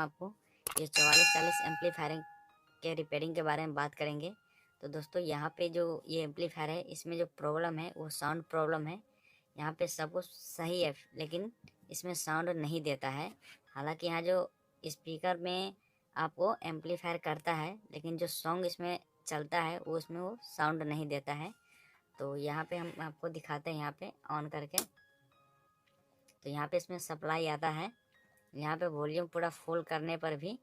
आपको ये 4440 एम्पलीफायर के रिपेयरिंग के बारे में बात करेंगे। तो दोस्तों यहाँ पे जो ये एम्पलीफायर है इसमें जो प्रॉब्लम है वो साउंड प्रॉब्लम है। यहाँ पे सब कुछ सही है लेकिन इसमें साउंड नहीं देता है। हालांकि यहाँ जो स्पीकर में आपको एम्पलीफायर करता है लेकिन जो सॉन्ग इसमें चलता है वो इसमें वो साउंड नहीं देता है। तो यहाँ पे हम आपको दिखाते हैं, यहाँ पे ऑन करके। तो यहाँ पे इसमें सप्लाई आता है। यहाँ पे वॉल्यूम पूरा फुल करने पर भी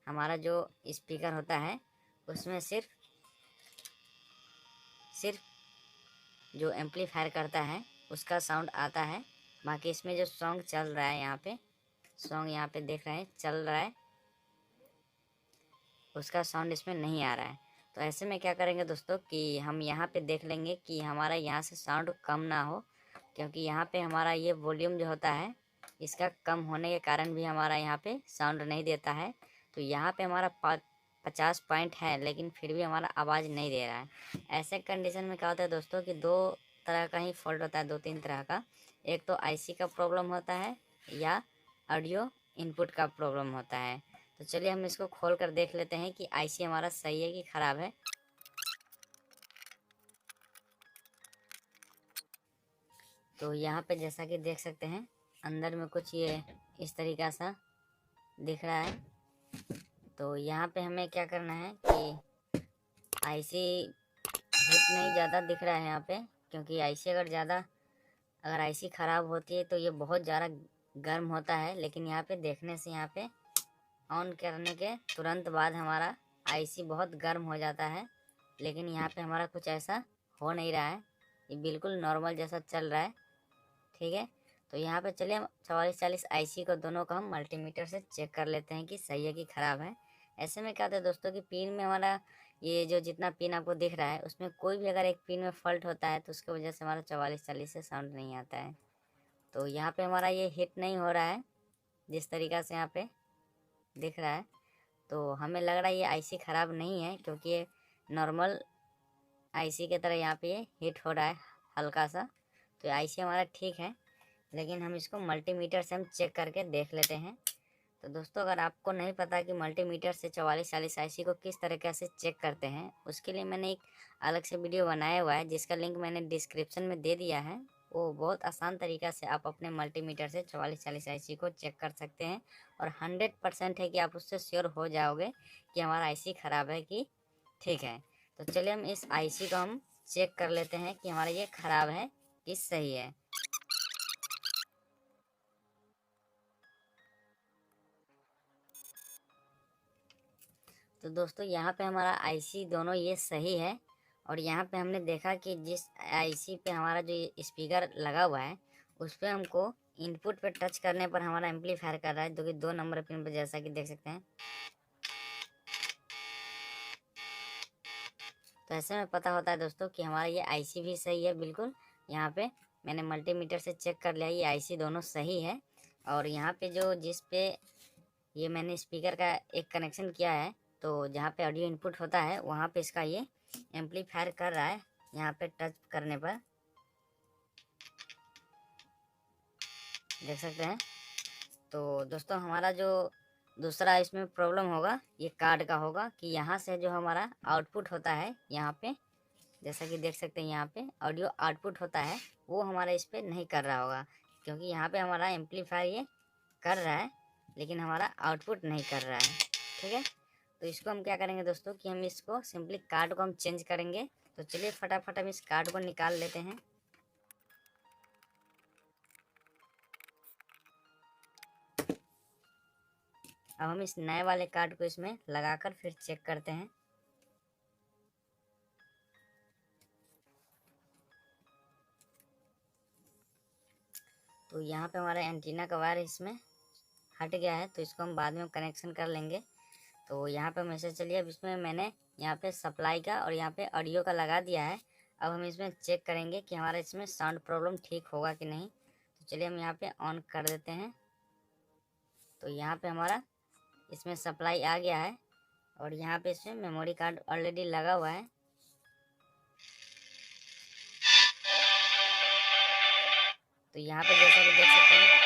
हमारा जो स्पीकर होता है उसमें सिर्फ जो एम्पलीफायर करता है उसका साउंड आता है। बाकी इसमें जो सॉन्ग चल रहा है, यहाँ पे देख रहे हैं चल रहा है, उसका साउंड इसमें नहीं आ रहा है। तो ऐसे में क्या करेंगे दोस्तों कि हम यहाँ पे देख लेंगे कि हमारा यहाँ से साउंड कम ना हो, क्योंकि यहाँ पे हमारा ये वॉल्यूम जो होता है इसका कम होने के कारण भी हमारा यहाँ पे साउंड नहीं देता है। तो यहाँ पे हमारा 50 पॉइंट है लेकिन फिर भी हमारा आवाज़ नहीं दे रहा है। ऐसे कंडीशन में क्या होता है दोस्तों कि दो तरह का ही फॉल्ट होता है, 2-3 तरह का। एक तो आईसी का प्रॉब्लम होता है या ऑडियो इनपुट का प्रॉब्लम होता है। तो चलिए हम इसको खोल कर देख लेते हैं कि आईसी हमारा सही है कि ख़राब है। तो यहाँ पे जैसा कि देख सकते हैं अंदर में कुछ ये इस तरीक़ा सा दिख रहा है। तो यहाँ पे हमें क्या करना है कि आईसी हीट नहीं ज़्यादा दिख रहा है यहाँ पे, क्योंकि आईसी अगर आईसी ख़राब होती है तो ये बहुत ज़्यादा गर्म होता है। लेकिन यहाँ पे देखने से यहाँ पे ऑन करने के तुरंत बाद हमारा आईसी बहुत गर्म हो जाता है। लेकिन यहाँ पे हमारा कुछ ऐसा हो नहीं रहा है, ये बिल्कुल नॉर्मल जैसा चल रहा है। ठीक है, तो यहाँ पे चलिए हम 4440 आईसी को दोनों को हम मल्टीमीटर से चेक कर लेते हैं कि सही है कि ख़राब है। ऐसे में क्या होता है दोस्तों कि पिन में हमारा ये जो जितना पिन आपको दिख रहा है उसमें कोई भी अगर एक पिन में फॉल्ट होता है तो उसकी वजह से हमारा 4440 से साउंड नहीं आता है। तो यहाँ पे हमारा ये हिट नहीं हो रहा है जिस तरीक़ा से यहाँ पे दिख रहा है। तो हमें लग रहा है ये आईसी ख़राब नहीं है, क्योंकि ये नॉर्मल आईसी की तरह यहाँ पे ये हिट हो रहा है हल्का सा। तो आईसी हमारा ठीक है, लेकिन हम इसको मल्टीमीटर से हम चेक करके देख लेते हैं। तो दोस्तों अगर आपको नहीं पता कि मल्टीमीटर से 4440 आईसी को किस तरीके से चेक करते हैं, उसके लिए मैंने एक अलग से वीडियो बनाया हुआ है जिसका लिंक मैंने डिस्क्रिप्शन में दे दिया है। वो बहुत आसान तरीक़ा से आप अपने मल्टीमीटर से 4440 आईसी को चेक कर सकते हैं और 100% है कि आप उससे श्योर हो जाओगे कि हमारा आईसी ख़राब है कि ठीक है। तो चलिए हम इस आईसी को हम चेक कर लेते हैं कि हमारा ये ख़राब है कि सही है। तो दोस्तों यहाँ पे हमारा आईसी दोनों ये सही है, और यहाँ पे हमने देखा कि जिस आईसी पे हमारा जो स्पीकर लगा हुआ है उस पर हमको इनपुट पे टच करने पर हमारा एम्पलीफायर कर रहा है, जो कि 2 नंबर पिन पर जैसा कि देख सकते हैं। तो ऐसे में पता होता है दोस्तों कि हमारा ये आईसी भी सही है बिल्कुल। यहाँ पे मैंने मल्टीमीटर से चेक कर लिया, ये आईसी दोनों सही है। और यहाँ पे जो जिस पे ये मैंने स्पीकर का एक कनेक्शन किया है, तो जहाँ पे ऑडियो इनपुट होता है वहाँ पे इसका ये एम्पलीफायर कर रहा है। यहाँ पे टच करने पर देख सकते हैं। तो दोस्तों हमारा जो दूसरा इसमें प्रॉब्लम होगा ये कार्ड का होगा कि यहाँ से जो हमारा आउटपुट होता है यहाँ पे जैसा कि देख सकते हैं यहाँ पे ऑडियो आउटपुट होता है वो हमारा इस पर नहीं कर रहा होगा, क्योंकि यहाँ पे हमारा एम्पलीफायर ये कर रहा है लेकिन हमारा आउटपुट नहीं कर रहा है। ठीक है, तो इसको हम क्या करेंगे दोस्तों कि हम इसको सिंपली कार्ड को हम चेंज करेंगे। तो चलिए फटाफट हम इस कार्ड को निकाल लेते हैं। अब हम इस नए वाले कार्ड को इसमें लगाकर फिर चेक करते हैं। तो यहाँ पे हमारा एंटीना का वायर इसमें हट गया है, तो इसको हम बाद में कनेक्शन कर लेंगे। तो यहाँ पे मैसेज चलिए, अब इसमें मैंने यहाँ पे सप्लाई का और यहाँ पे ऑडियो का लगा दिया है। अब हम इसमें चेक करेंगे कि हमारा इसमें साउंड प्रॉब्लम ठीक होगा कि नहीं। तो चलिए हम यहाँ पे ऑन कर देते हैं। तो यहाँ पे हमारा इसमें सप्लाई आ गया है और यहाँ पे इसमें मेमोरी कार्ड ऑलरेडी लगा हुआ है। तो यहाँ पे जैसा कि देख सकते हैं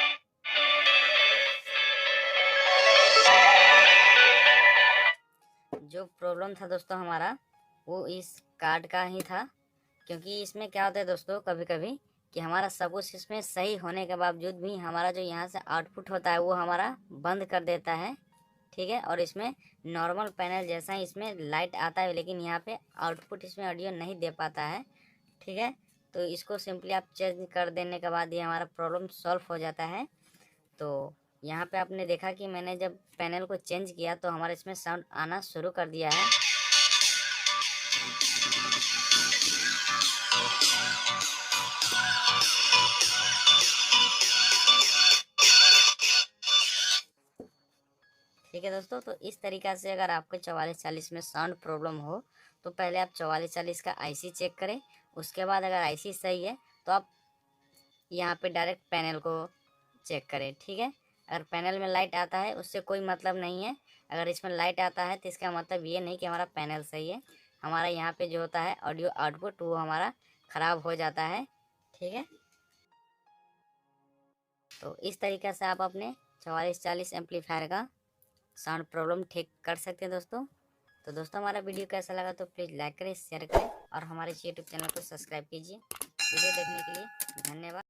प्रॉब्लम था दोस्तों हमारा, वो इस कार्ड का ही था। क्योंकि इसमें क्या होता है दोस्तों, कभी कभी कि हमारा सब कुछ इसमें सही होने के बावजूद भी हमारा जो यहाँ से आउटपुट होता है वो हमारा बंद कर देता है। ठीक है, और इसमें नॉर्मल पैनल जैसा ही इसमें लाइट आता है, लेकिन यहाँ पे आउटपुट इसमें ऑडियो नहीं दे पाता है। ठीक है, तो इसको सिंपली आप चेंज कर देने के बाद ये हमारा प्रॉब्लम सॉल्व हो जाता है। तो यहाँ पे आपने देखा कि मैंने जब पैनल को चेंज किया तो हमारे इसमें साउंड आना शुरू कर दिया है। ठीक है दोस्तों, तो इस तरीक़ा से अगर आपको 4440 में साउंड प्रॉब्लम हो तो पहले आप 4440 का आईसी चेक करें। उसके बाद अगर आईसी सही है तो आप यहाँ पे डायरेक्ट पैनल को चेक करें। ठीक है, अगर पैनल में लाइट आता है उससे कोई मतलब नहीं है। अगर इसमें लाइट आता है तो इसका मतलब ये नहीं कि हमारा पैनल सही है। हमारा यहाँ पे जो होता है ऑडियो आउटपुट वो हमारा ख़राब हो जाता है। ठीक है, तो इस तरीक़े से आप अपने 4440 एम्पलीफायर का साउंड प्रॉब्लम ठीक कर सकते हैं दोस्तों। तो दोस्तों हमारा वीडियो कैसा लगा तो प्लीज़ लाइक करें, शेयर करें और हमारे यूट्यूब चैनल को सब्सक्राइब कीजिए। वीडियो देखने के लिए धन्यवाद।